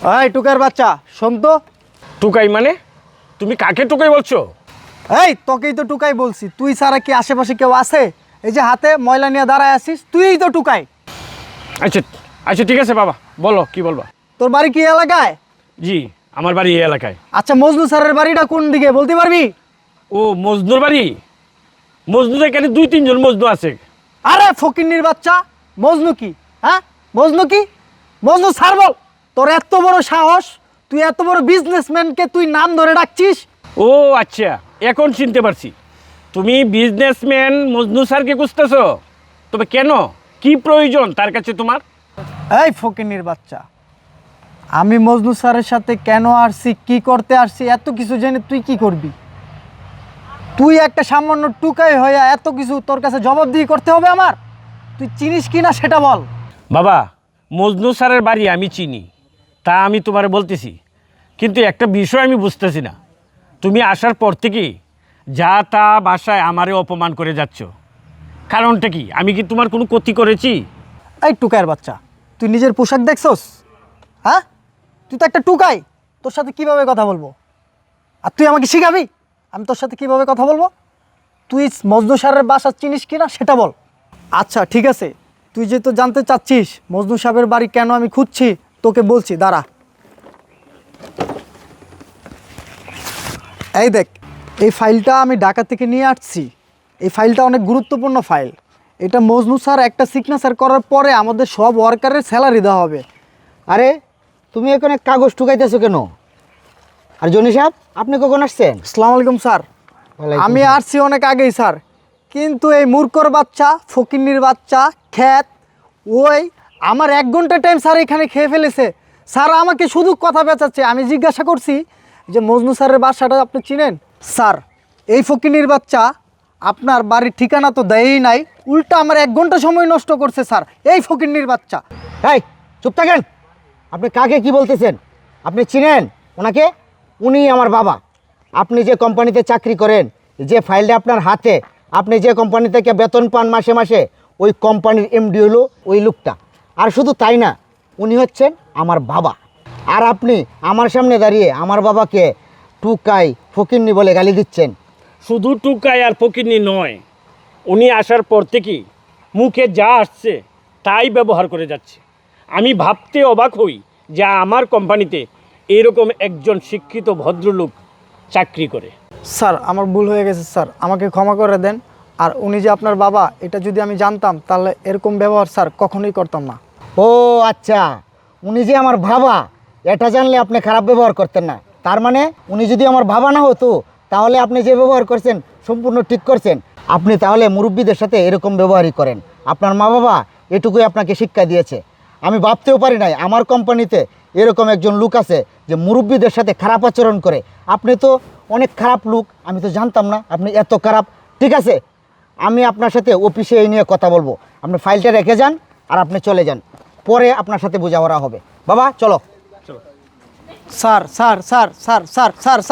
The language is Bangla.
এই টুকাইয়ের বাচ্চা শোন তো। টুকাই মানে? তুমি কাকে টুকাই বলছো? এই তোকেই তো টুকাই বলছি। তুই ছাড়া কি আশেপাশে কেউ আছে? এই যে হাতে ময়লা নিয়ে দাঁড়ায় আছিস, তুইই তো টুকাই। আচ্ছা আচ্ছা ঠিক আছে বাবা, বলো কি বলবা। তোর বাড়ি কি এলাকায়? জি, আমার বাড়ি এই এলাকায়। আচ্ছা মজনু স্যারের বাড়িটা কোন দিকে বলতে পারবি? ও মজনুর বাড়ি? মজনু এখানে 2-3 জন মজনু আছে। আরে ফকিন্নির বাচ্চা, মজনু কি? হ্যাঁ মজনু কি? মজনু স্যার বল। তোর এত বড় সাহস, তুই এত বড় বিজনেসম্যানকে তুই নাম ধরে ডাকছিস? ও আচ্ছা, এখন চিনতে পারছি। তুমি বিজনেসম্যান মজনু স্যারকে খুঁজতেছো? তবে কেন, কি প্রয়োজন তার কাছে তোমার? এই ফকিন্নির বাচ্চা, আমি মজনু স্যারের সাথে কেন আসছি, কি করতে আসছি, এত কিছু জেনে তুই কি করবি? তুই একটা সামান্য টুকাই হইয়া এত কিছু তোর কাছে জবাবদিহি করতে হবে আমার? তুই চিনিস কি না সেটা বল। বাবা, মজনু স্যারের বাড়ি আমি চিনি, তা আমি তোমার বলতেছি, কিন্তু একটা বিষয় আমি বুঝতেছি না। তুমি আসার পর থেকে যা তা বাসায় আমারে অপমান করে যাচ্ছ, কারণটা কি? আমি কি তোমার কোনো ক্ষতি করেছি? এই টুকাইয়ের বাচ্চা, তুই নিজের পোশাক দেখছস? হ্যাঁ, তুই তো একটা টুকাই। তোর সাথে কিভাবে কথা বলবো? আর তুই আমাকে শিখাবি আমি তোর সাথে কিভাবে কথা বলবো? তুই মজনু স্যারের বাসা চিনিস কি না সেটা বল। আচ্ছা ঠিক আছে, তুই যেহেতু জানতে চাচ্ছিস মজনু সাহেবের বাড়ি কেন আমি খুঁজছি, তোকে বলছি, দাঁড়া। এই দেখ, এই ফাইলটা আমি ঢাকা থেকে নিয়ে আসছি। এই ফাইলটা অনেক গুরুত্বপূর্ণ ফাইল। এটা মজনু স্যার একটা সিগনেচার করার পরে আমাদের সব ওয়ার্কারের স্যালারি দেওয়া হবে। আরে তুমি এখানে কাগজ ঠুকাইতেছো কেন? আর জনি সাহেব, আপনি কখন আসছেন? আসসালামু আলাইকুম স্যার। ওয়ালাইকুম আমি আসসালাম। আসছি অনেক আগেই স্যার, কিন্তু এই মূর্খর বাচ্চা, ফকিন্নির বাচ্চা, খ্যাত, ওই আমার 1 ঘন্টা টাইম স্যার এখানে খেয়ে ফেলেছে। স্যার আমাকে শুধু কথা বেচাচ্ছে। আমি জিজ্ঞাসা করছি যে মজনু স্যারের বাসাটা আপনি চিনেন? স্যার এই ফকিন্নির বাচ্চা আপনার বাড়ির ঠিকানা তো দেয়ই নাই, উল্টা আমার 1 ঘন্টা সময় নষ্ট করছে স্যার এই ফকিন্নির বাচ্চা। এই চুপ থাকেন। আপনি কাকে কি বলতেছেন? আপনি চিনেন ওনাকে? উনি আমার বাবা। আপনি যে কোম্পানিতে চাকরি করেন, যে ফাইলটা আপনার হাতে, আপনি যে কোম্পানি থেকে বেতন পান মাসে মাসে, ওই কোম্পানির এমডি হলো ওই লোকটা। আর শুধু তাই না, উনি হচ্ছেন আমার বাবা। আর আপনি আমার সামনে দাঁড়িয়ে আমার বাবাকে টুকাই, ফকিন্নি বলে গালি দিচ্ছেন। শুধু টুকাই আর ফকিরনি নয়, উনি আসার পর থেকেই মুখে যা আসছে তাই ব্যবহার করে যাচ্ছে। আমি ভাবতে অবাক হই যে আমার কোম্পানিতে এরকম একজন শিক্ষিত ভদ্রলোক চাকরি করে। স্যার আমার ভুল হয়ে গেছে স্যার, আমাকে ক্ষমা করে দেন। আর উনি যে আপনার বাবা এটা যদি আমি জানতাম তাহলে এরকম ব্যবহার স্যার কখনোই করতাম না। ও আচ্ছা, উনি যে আমার বাবা এটা জানলে আপনি খারাপ ব্যবহার করতেন না। তার মানে উনি যদি আমার বাবা না হতো তাহলে আপনি যে ব্যবহার করছেন সম্পূর্ণ ঠিক করছেন। আপনি তাহলে মুরব্বীদের সাথে এরকম ব্যবহারই করেন। আপনার মা বাবা এটুকুই আপনাকে শিক্ষা দিয়েছে। আমি ভাবতেও পারি নাই আমার কোম্পানিতে এরকম একজন লোক আছে যে মুরব্বীদের সাথে খারাপ আচরণ করে। আপনি তো অনেক খারাপ লোক, আমি তো জানতাম না আপনি এত খারাপ। ঠিক আছে, আমি আপনার সাথে অফিসে এই নিয়ে কথা বলবো। আপনি ফাইলটা রেখে যান আর আপনি চলে যান, পরে আপনার সাথে বোঝাপড়া হবে। বাবা চলো। Sir sir sir sir sir sir sir